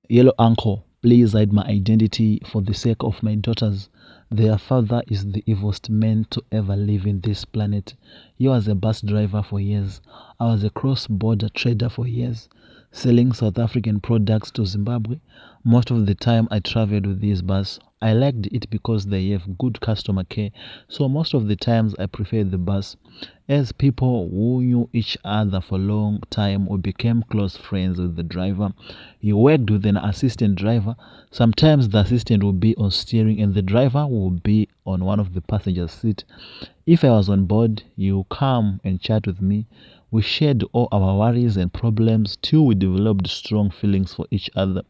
Yellow uncle, please hide my identity for the sake of my daughters. Their father is the evilest man to ever live in this planet. He was a bus driver for years. I was a cross-border trader for years, selling South African products to Zimbabwe. Most of the time I traveled with this bus. I liked it because they have good customer care, so most of the times I preferred the bus. As people who knew each other for a long time, we became close friends with the driver. He worked with an assistant driver. Sometimes the assistant would be on steering and the driver would be on one of the passenger seat. If I was on board, he would come and chat with me. We shared all our worries and problems till we developed strong feelings for each other.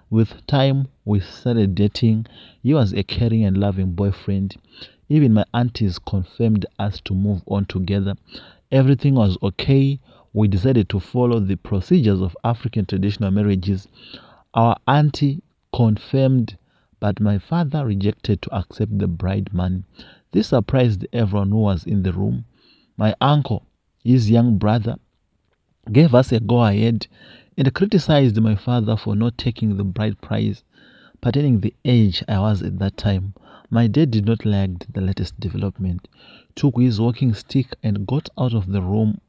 With time, we started dating. He was a caring and loving boyfriend. Even my aunties confirmed us to move on together. Everything was okay. We decided to follow the procedures of African traditional marriages. Our auntie confirmed, but my father rejected to accept the bride money. This surprised everyone who was in the room. My uncle, his young brother, gave us a go ahead and criticized my father for not taking the bride price, pertaining the age I was at that time. My dad did not like the latest development, took his walking stick and got out of the room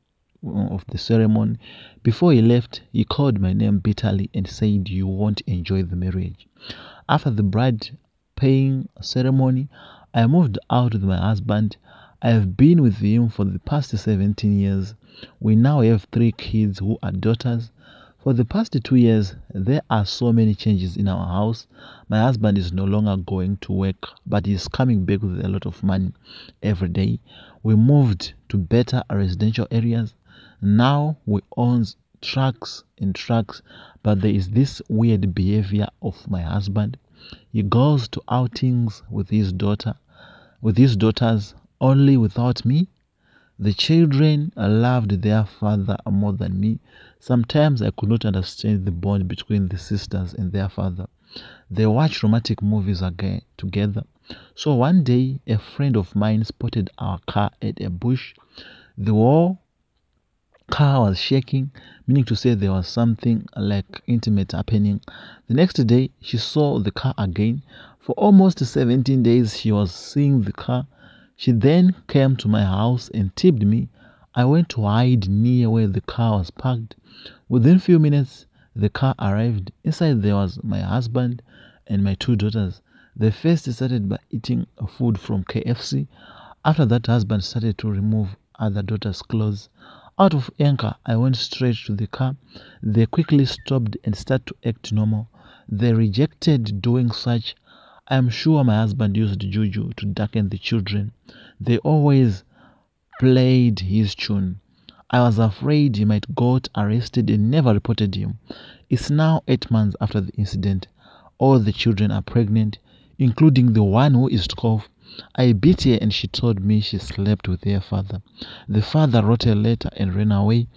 of the ceremony. Before he left, he called my name bitterly and said, "You won't enjoy the marriage." After the bride paying ceremony, I moved out with my husband. I have been with him for the past 17 years. We now have 3 kids who are daughters. For the past 2 years, there are so many changes in our house. My husband is no longer going to work, but he's coming back with a lot of money every day. We moved to better residential areas. Now we own trucks and trucks, but there is this weird behavior of my husband. He goes to outings with his daughters, only without me. The children loved their father more than me. Sometimes I could not understand the bond between the sisters and their father. They watch romantic movies again together. So one day, a friend of mine spotted our car at a bush. The whole car was shaking, meaning to say there was something like intimate happening. The next day, she saw the car again. For almost 17 days, she was seeing the car. She then came to my house and tipped me. I went to hide near where the car was parked. Within few minutes, the car arrived. Inside there was my husband and my 2 daughters. They first started by eating food from KFC. After that, husband started to remove other daughters' clothes. Out of anger, I went straight to the car. They quickly stopped and started to act normal. They rejected doing such. I am sure my husband used juju to darken the children. They always played his tune. I was afraid he might got arrested and never reported him. It's now 8 months after the incident. All the children are pregnant, including the one who is 12. I beat her and she told me she slept with her father. The father wrote a letter and ran away.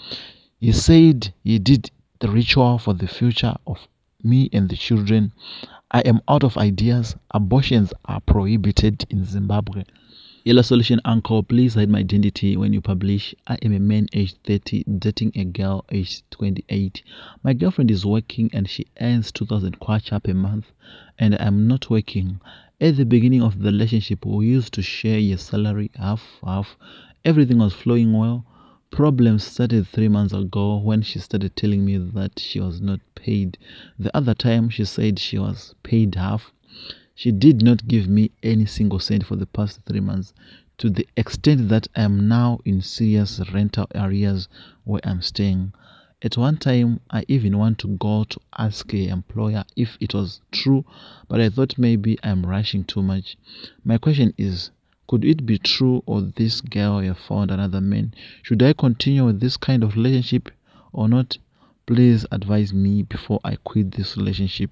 He said he did the ritual for the future of me and the children. I am out of ideas. Abortions are prohibited in Zimbabwe. Yellow Solution Uncle, please hide my identity when you publish. I am a man aged 30 dating a girl aged 28. My girlfriend is working and she earns 2,000 kwacha per month and I am not working. At the beginning of the relationship, we used to share your salary half. Everything was flowing well. Problems started 3 months ago when she started telling me that she was not paid. The other time she said she was paid half. She did not give me any single cent for the past 3 months, to the extent that I am now in serious rental areas where I'm staying. At one time, I even want to go to ask a employer if it was true, but I thought maybe I'm rushing too much. My question is, could it be true or this girl have found another man? Should I continue with this kind of relationship or not? Please advise me before I quit this relationship.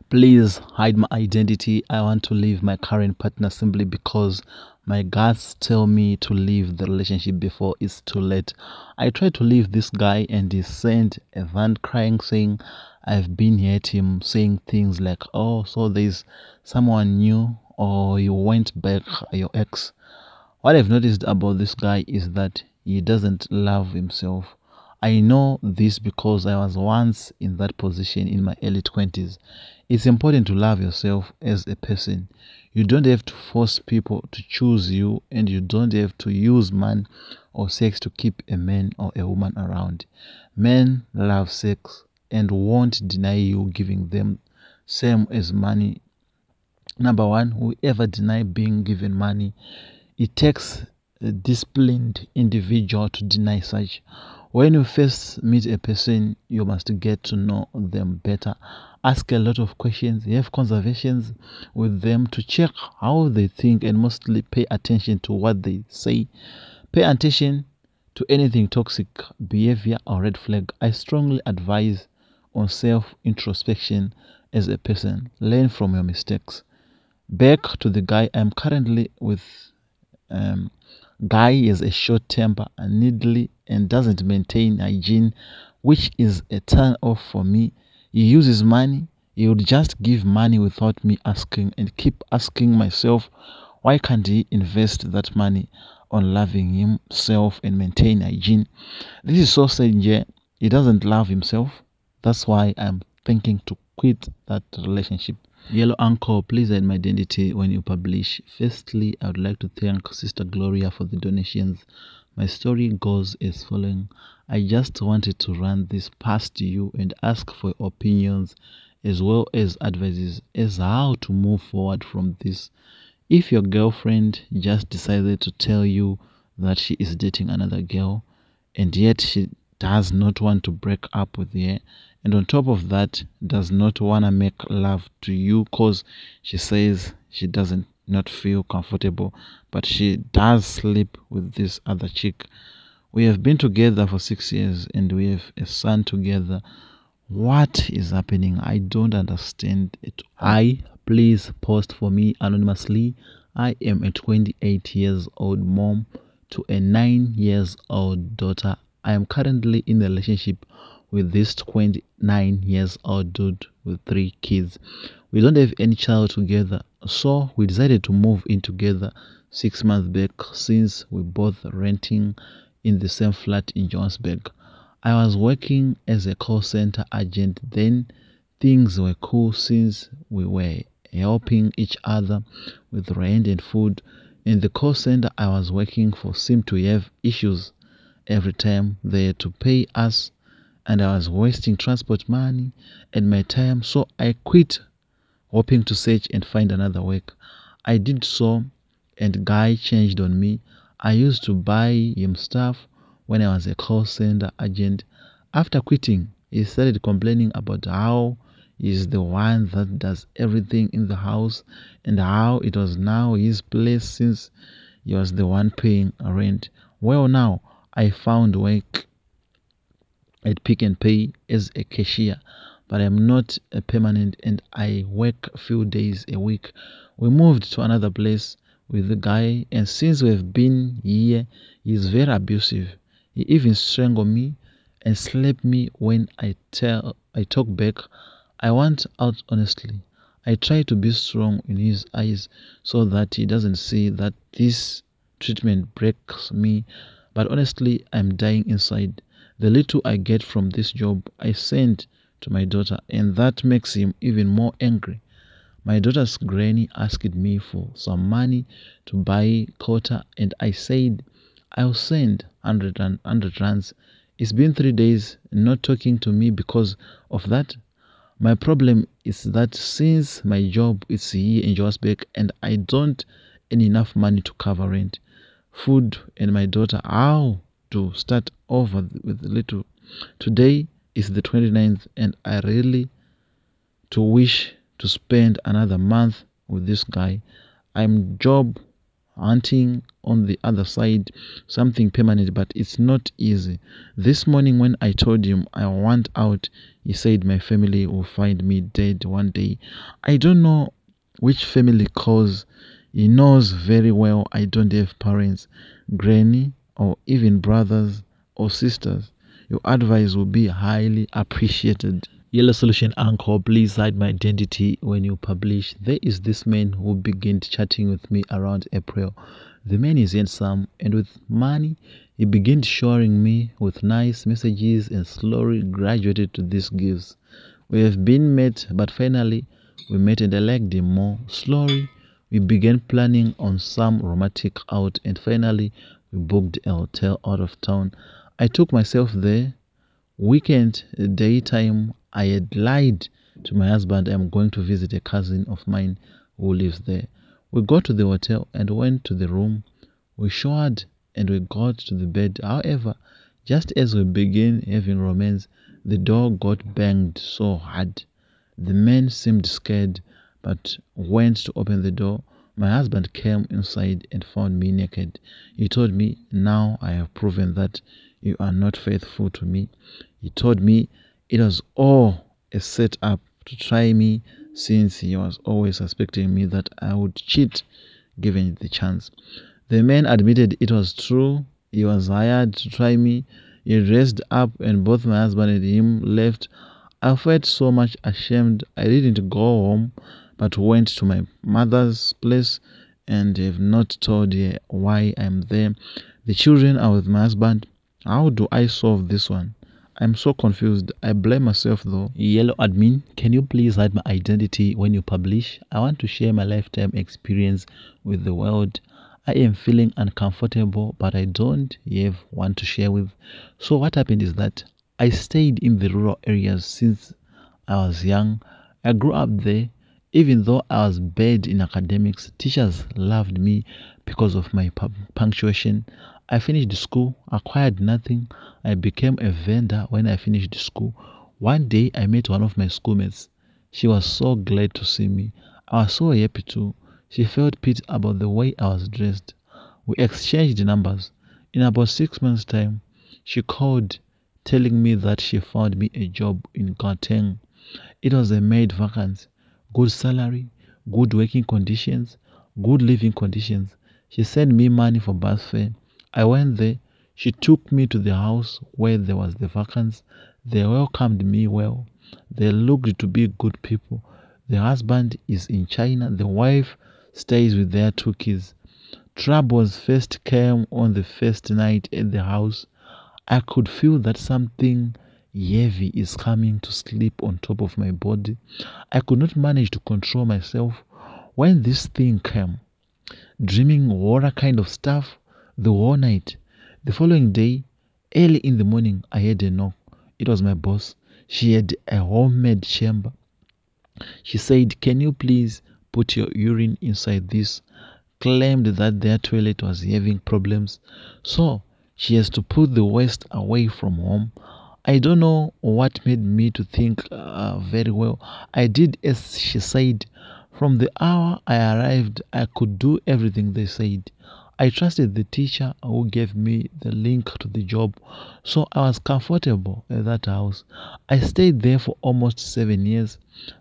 Please hide my identity. I want to leave my current partner simply because my guts tell me to leave the relationship before it's too late. I tried to leave this guy and he sent a van crying saying I've been here at him, saying things like, "Oh, so there's someone new or you went back your ex." What I've noticed about this guy is that he doesn't love himself. I know this because I was once in that position in my early 20s. It's important to love yourself as a person. You don't have to force people to choose you, and you don't have to use money or sex to keep a man or a woman around. Men love sex and won't deny you giving them same as money. Number one, whoever deny being given money, it takes a disciplined individual to deny such. When you first meet a person, you must get to know them better. Ask a lot of questions, have conversations with them to check how they think, and mostly pay attention to what they say. Pay attention to anything toxic behavior or red flag. I strongly advise on self introspection as a person. Learn from your mistakes. Back to the guy I'm currently with. Guy is a short temper and needly and doesn't maintain hygiene, which is a turn off for me. He uses money. He would just give money without me asking, and keep asking myself, why can't he invest that money on loving himself and maintain hygiene? This is so sad, yeah. He doesn't love himself. That's why I'm thinking to quit that relationship. Yellow Uncle, please hide my identity when you publish. Firstly, I would like to thank Sister Gloria for the donations. My story goes as following. I just wanted to run this past you and ask for opinions as well as advices as how to move forward from this. If your girlfriend just decided to tell you that she is dating another girl, and yet she does not want to break up with you, and on top of that does not want to make love to you because she says she doesn't not feel comfortable, but she does sleep with this other chick. We have been together for 6 years and we have a son together. What is happening? I don't understand it. Please post for me anonymously. I am a 28 years old mom to a 9 years old daughter. I am currently in a relationship with this 29 years old dude with 3 kids. We don't have any child together, so we decided to move in together 6 months back, since we both renting in the same flat in Johannesburg. I was working as a call center agent then. Things were cool since we were helping each other with rent and food. In the call center I was working for seemed to have issues every time they had to pay us, and I was wasting transport money and my time, so I quit, hoping to search and find another work. I did so, and guy changed on me. I used to buy him stuff when I was a call center agent. After quitting, he started complaining about how he's the one that does everything in the house and how it was now his place since he was the one paying rent. Well, now I found work at Pick and Pay as a cashier, but I'm not a permanent and I work a few days a week. We moved to another place with the guy, and since we've been here, he's very abusive. He even strangled me and slapped me when I talk back. I want out honestly. I try to be strong in his eyes so that he doesn't see that this treatment breaks me, but honestly I'm dying inside. The little I get from this job I send to my daughter, and that makes him even more angry. My daughter's granny asked me for some money to buy quota, and I said I'll send 100 rands. It's been 3 days not talking to me because of that. My problem is that since my job is here in Johannesburg and I don't earn enough money to cover rent, food, and my daughter, how to start over with little. Today is the 29th and I really to wish to spend another month with this guy. I'm job hunting on the other side, something permanent, but it's not easy. This morning when I told him I want out, he said my family will find me dead one day. I don't know which family, cause he knows very well I don't have parents, granny, or even brothers or sisters. Your advice will be highly appreciated. Yellow Solution Uncle, please hide my identity when you publish. There is this man who began chatting with me around April. The man is handsome, and with money, he began showering me with nice messages and slowly graduated to these gifts. We have been met, but finally, we met and I liked him more. Slowly, we began planning on some romantic out, and finally, we booked a hotel out of town. I took myself there. Weekend, daytime, I had lied to my husband I'm going to visit a cousin of mine who lives there. We got to the hotel and went to the room. We showered and we got to the bed. However, just as we began having romance, the door got banged so hard. The man seemed scared but went to open the door. My husband came inside and found me naked. He told me, "Now I have proven that you are not faithful to me." He told me it was all a setup to try me since he was always suspecting me that I would cheat given the chance. The man admitted it was true. He was hired to try me. He dressed up and both my husband and him left. I felt so much ashamed. I didn't go home but went to my mother's place and have not told her why I'm there. The children are with my husband. How do I solve this one? I'm so confused. I blame myself though. Yellow admin, can you please hide my identity when you publish? I want to share my lifetime experience with the world. I am feeling uncomfortable, but I don't have one to share with. So what happened is that I stayed in the rural areas since I was young. I grew up there. Even though I was bad in academics, teachers loved me because of my punctuation. I finished school, acquired nothing. I became a vendor when I finished school. One day I met one of my schoolmates. She was so glad to see me. I was so happy too. She felt pity about the way I was dressed. We exchanged numbers. In about 6 months' time, she called telling me that she found me a job in Gauteng. It was a maid vacancy. Good salary, good working conditions, good living conditions. She sent me money for bus fare. I went there. She took me to the house where there was the vacancy. They welcomed me well. They looked to be good people. The husband is in China. The wife stays with their 2 kids. Troubles first came on the first night at the house. I could feel that something heavy is coming to sleep on top of my body. I could not manage to control myself when this thing came, dreaming horror kind of stuff the whole night. The following day, early in the morning, I heard a knock. It was my boss. She had a homemade chamber. She said, "Can you please put your urine inside this?" Claimed that their toilet was having problems, so she has to put the waste away from home. I don't know what made me to think very well. I did as she said. From the hour I arrived, I could do everything they said. I trusted the teacher who gave me the link to the job, so I was comfortable at that house. I stayed there for almost 7 years,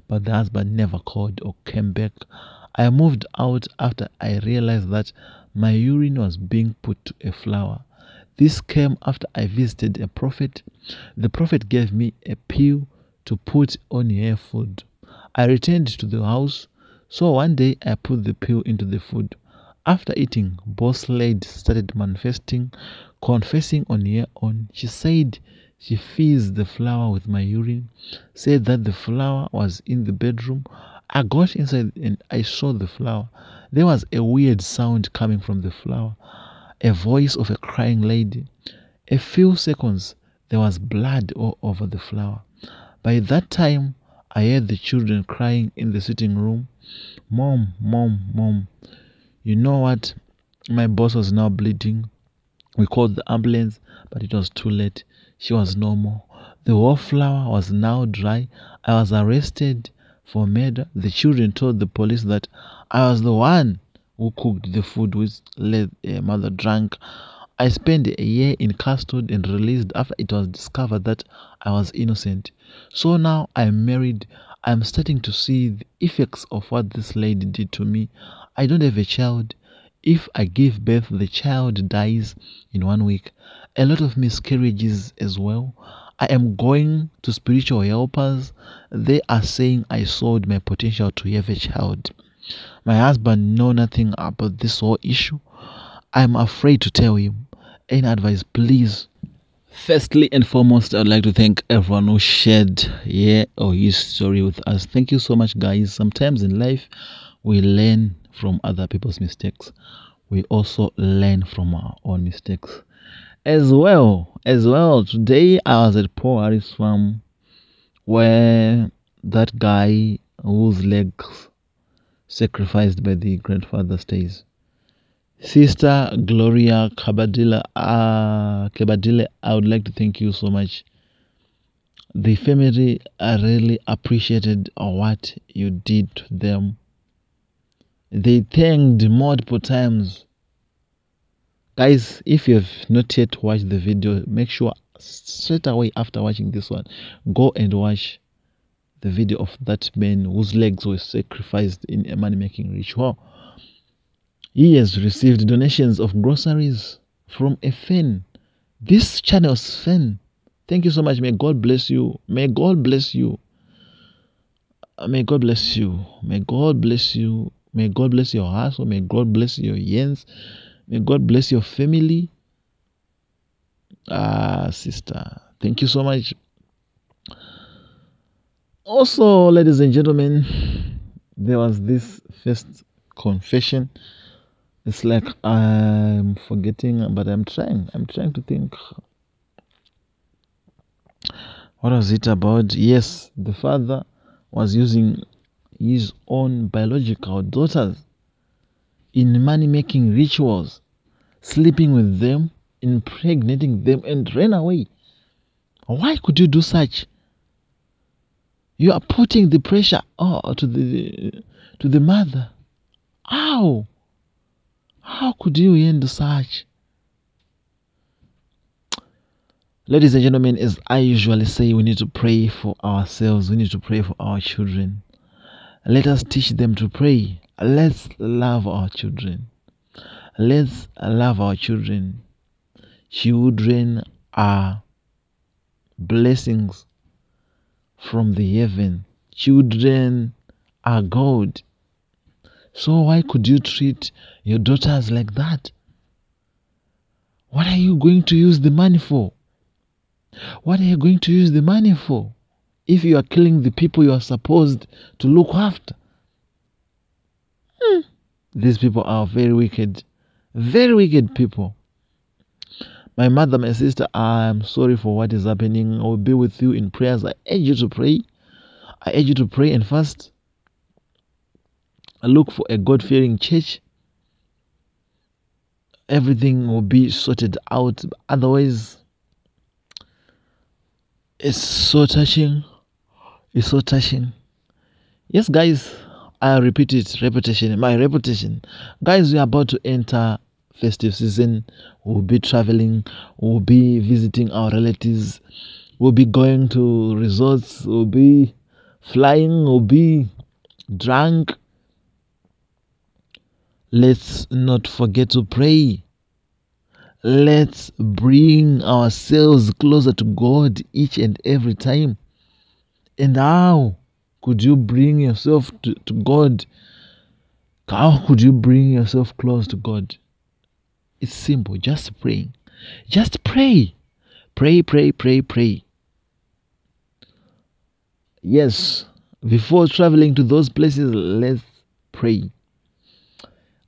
but the husband never called or came back. I moved out after I realized that my urine was being put to a flower. This came after I visited a prophet. The prophet gave me a pill to put on her food. I returned to the house, so one day I put the pill into the food. After eating, boss lady started manifesting, confessing on her own. She said she feeds the flower with my urine, said that the flower was in the bedroom. I got inside and I saw the flower. There was a weird sound coming from the flower, a voice of a crying lady. A few seconds, there was blood all over the flower. By that time, I heard the children crying in the sitting room. "Mom, mom, mom." You know what? My boss was now bleeding. We called the ambulance, but it was too late. She was no more. The whole flower was now dry. I was arrested for murder. The children told the police that I was the one who cooked the food which led a mother drunk. I spent a year in custody and released after it was discovered that I was innocent. So now I'm married. I'm starting to see the effects of what this lady did to me. I don't have a child. If I give birth, the child dies in 1 week. A lot of miscarriages as well. I am going to spiritual helpers. They are saying I sold my potential to have a child. My husband know nothing about this whole issue. I'm afraid to tell him. Any advice, please? Firstly and foremost, I'd like to thank everyone who shared his story with us. Thank you so much, guys. Sometimes in life, we learn from other people's mistakes. We also learn from our own mistakes. As well, today I was at Paul Harris Farm, where that guy whose legs sacrificed by the grandfather stays. Sister Gloria Kabadile, I would like to thank you so much. The family really appreciated what you did to them. They thanked multiple times. Guys, if you have not yet watched the video, make sure straight away after watching this one, go and watch the video of that man whose legs were sacrificed in a money-making ritual. He has received donations of groceries from a fan. This channel's fan. Thank you so much. May God bless you. May God bless you. May God bless you. May God bless you. May God bless your household. May God bless your yens. May God bless your family. Sister. Thank you so much. Also, ladies and gentlemen, there was this first confession. It's like I'm forgetting, but I'm trying to think. What was it about? Yes, the father was using his own biological daughters in money-making rituals, sleeping with them, impregnating them, and ran away. Why could you do such? You are putting the pressure to the mother. How? How could you end such? Ladies and gentlemen, as I usually say, we need to pray for ourselves. We need to pray for our children. Let us teach them to pray. Let's love our children. Let's love our children. Children are blessings from the heaven. Children are God. So why could you treat your daughters like that? What are you going to use the money for? What are you going to use the money for if you are killing the people you are supposed to look after? These people are very wicked people. My mother, my sister, I am sorry for what is happening. I will be with you in prayers. I urge you to pray. I urge you to pray and fast. I look for a God-fearing church. Everything will be sorted out. Otherwise, it's so touching. It's so touching. Yes, guys, I repeat it. My reputation. Guys, we are about to enter festive season. We'll be traveling. We'll be visiting our relatives. We'll be going to resorts. We'll be flying. We'll be drunk. Let's not forget to pray. Let's bring ourselves closer to God each and every time. And how could you bring yourself to God? How could you bring yourself close to God? It's simple. Just praying. Just pray. Pray, pray, pray, pray. Yes. Before traveling to those places, let's pray.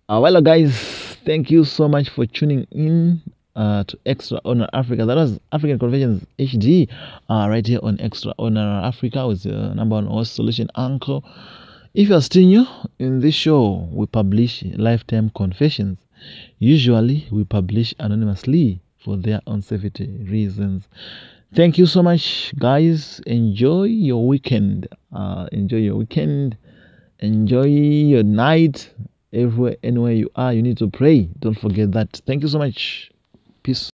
Well, guys, thank you so much for tuning in to Extra Honor Africa. That was African Conversions HD right here on Extra Honor Africa with number one host Solution Uncle. If you are still new in this show, we publish lifetime confessions. Usually, we publish anonymously for their own safety reasons. Thank you so much, guys. Enjoy your weekend. Enjoy your night. Everywhere, anywhere you are, you need to pray. Don't forget that. Thank you so much. Peace.